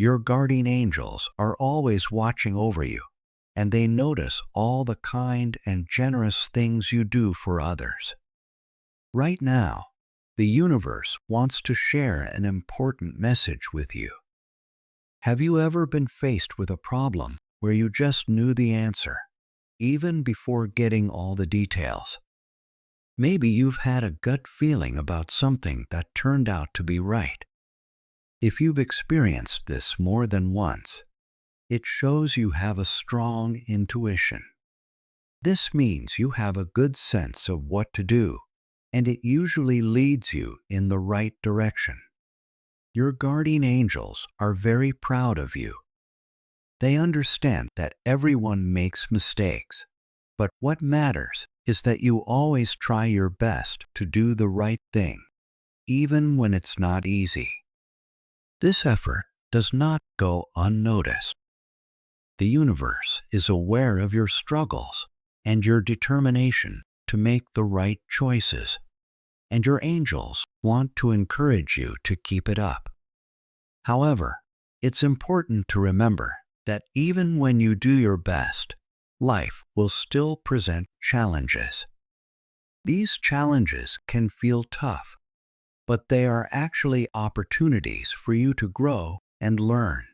Your guardian angels are always watching over you, and they notice all the kind and generous things you do for others. Right now, the universe wants to share an important message with you. Have you ever been faced with a problem where you just knew the answer, even before getting all the details? Maybe you've had a gut feeling about something that turned out to be right. If you've experienced this more than once, it shows you have a strong intuition. This means you have a good sense of what to do, and it usually leads you in the right direction. Your guardian angels are very proud of you. They understand that everyone makes mistakes, but what matters is that you always try your best to do the right thing, even when it's not easy. This effort does not go unnoticed. The universe is aware of your struggles and your determination to make the right choices, and your angels want to encourage you to keep it up. However, it's important to remember that even when you do your best, life will still present challenges. These challenges can feel tough, but they are actually opportunities for you to grow and learn.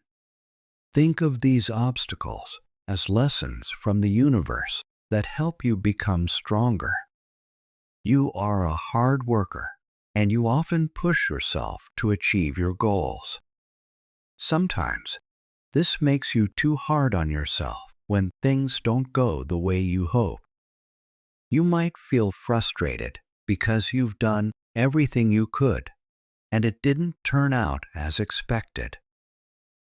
Think of these obstacles as lessons from the universe that help you become stronger. You are a hard worker, and you often push yourself to achieve your goals. Sometimes, this makes you too hard on yourself when things don't go the way you hope. You might feel frustrated because you've done everything you could, and it didn't turn out as expected.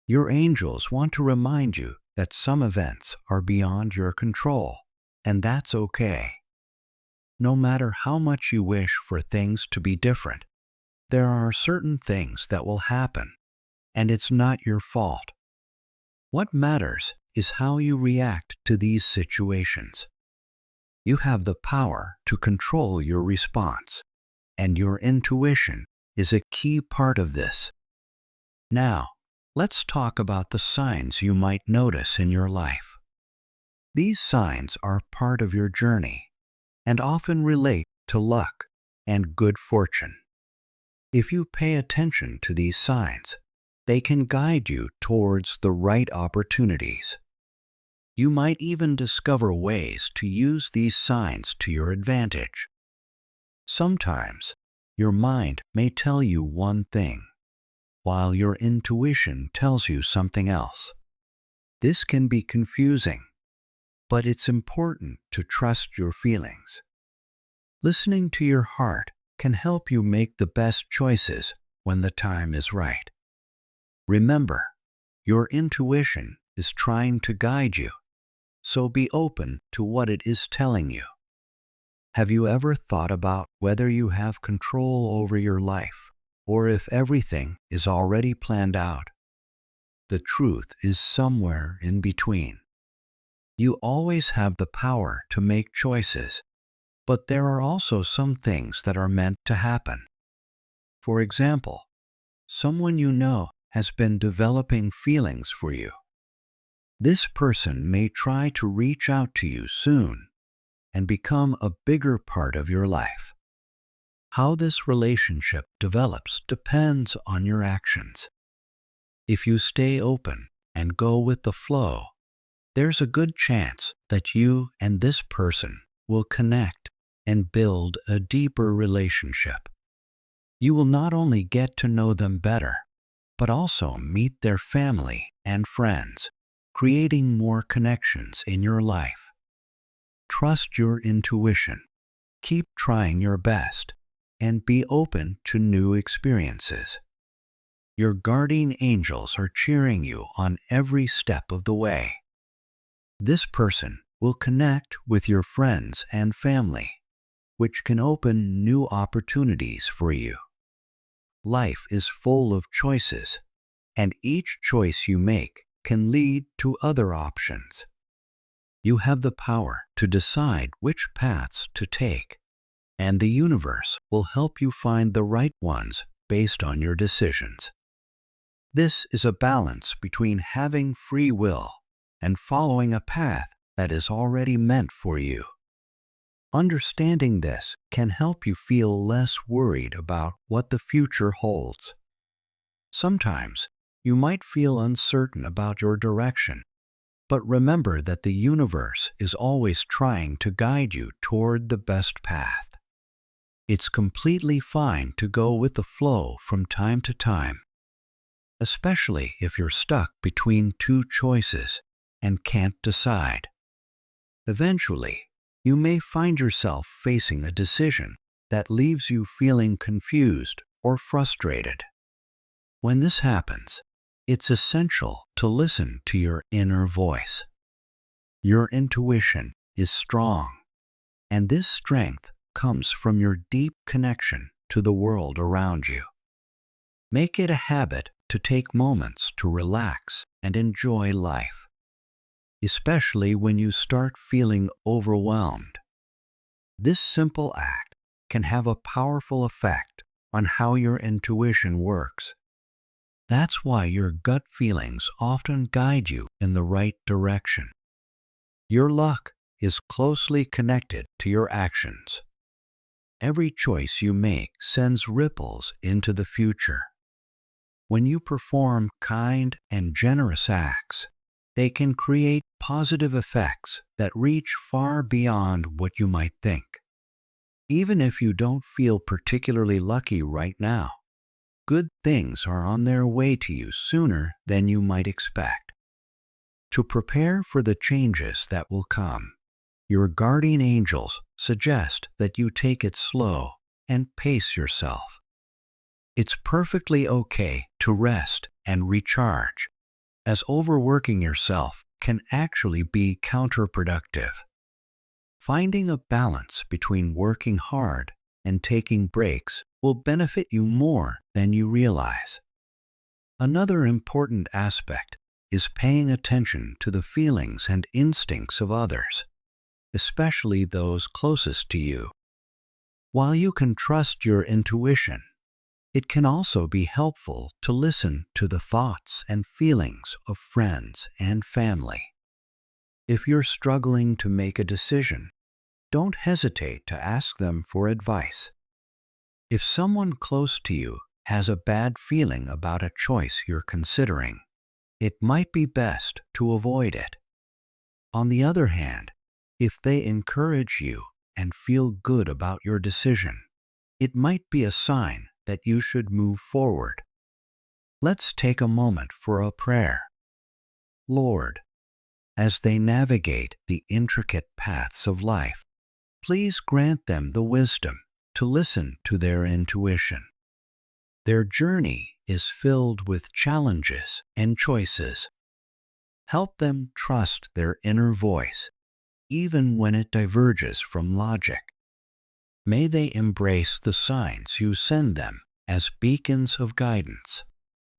Your angels want to remind you that some events are beyond your control, and that's okay. No matter how much you wish for things to be different, there are certain things that will happen, and it's not your fault. What matters is how you react to these situations. You have the power to control your response, and your intuition is a key part of this. Now, let's talk about the signs you might notice in your life. These signs are part of your journey and often relate to luck and good fortune. If you pay attention to these signs, they can guide you towards the right opportunities. You might even discover ways to use these signs to your advantage. Sometimes, your mind may tell you one thing, while your intuition tells you something else. This can be confusing, but it's important to trust your feelings. Listening to your heart can help you make the best choices when the time is right. Remember, your intuition is trying to guide you, so be open to what it is telling you. Have you ever thought about whether you have control over your life, or if everything is already planned out? The truth is somewhere in between. You always have the power to make choices, but there are also some things that are meant to happen. For example, someone you know has been developing feelings for you. This person may try to reach out to you soon and become a bigger part of your life. How this relationship develops depends on your actions. If you stay open and go with the flow, there's a good chance that you and this person will connect and build a deeper relationship. You will not only get to know them better, but also meet their family and friends, creating more connections in your life. Trust your intuition, keep trying your best, and be open to new experiences. Your guardian angels are cheering you on every step of the way. This person will connect with your friends and family, which can open new opportunities for you. Life is full of choices, and each choice you make can lead to other options. You have the power to decide which paths to take, and the universe will help you find the right ones based on your decisions. This is a balance between having free will and following a path that is already meant for you. Understanding this can help you feel less worried about what the future holds. Sometimes you might feel uncertain about your direction, but remember that the universe is always trying to guide you toward the best path. It's completely fine to go with the flow from time to time, especially if you're stuck between two choices and can't decide. Eventually, you may find yourself facing a decision that leaves you feeling confused or frustrated. When this happens, it's essential to listen to your inner voice. Your intuition is strong, and this strength comes from your deep connection to the world around you. Make it a habit to take moments to relax and enjoy life, especially when you start feeling overwhelmed. This simple act can have a powerful effect on how your intuition works. That's why your gut feelings often guide you in the right direction. Your luck is closely connected to your actions. Every choice you make sends ripples into the future. When you perform kind and generous acts, they can create positive effects that reach far beyond what you might think. Even if you don't feel particularly lucky right now, good things are on their way to you sooner than you might expect. To prepare for the changes that will come, your guardian angels suggest that you take it slow and pace yourself. It's perfectly okay to rest and recharge, as overworking yourself can actually be counterproductive. Finding a balance between working hard and taking breaks will benefit you more than you realize. Another important aspect is paying attention to the feelings and instincts of others, especially those closest to you. While you can trust your intuition, it can also be helpful to listen to the thoughts and feelings of friends and family. If you're struggling to make a decision, don't hesitate to ask them for advice. If someone close to you has a bad feeling about a choice you're considering, it might be best to avoid it. On the other hand, if they encourage you and feel good about your decision, it might be a sign that you should move forward. Let's take a moment for a prayer. Lord, as they navigate the intricate paths of life, please grant them the wisdom to listen to their intuition. Their journey is filled with challenges and choices. Help them trust their inner voice, even when it diverges from logic. May they embrace the signs you send them as beacons of guidance.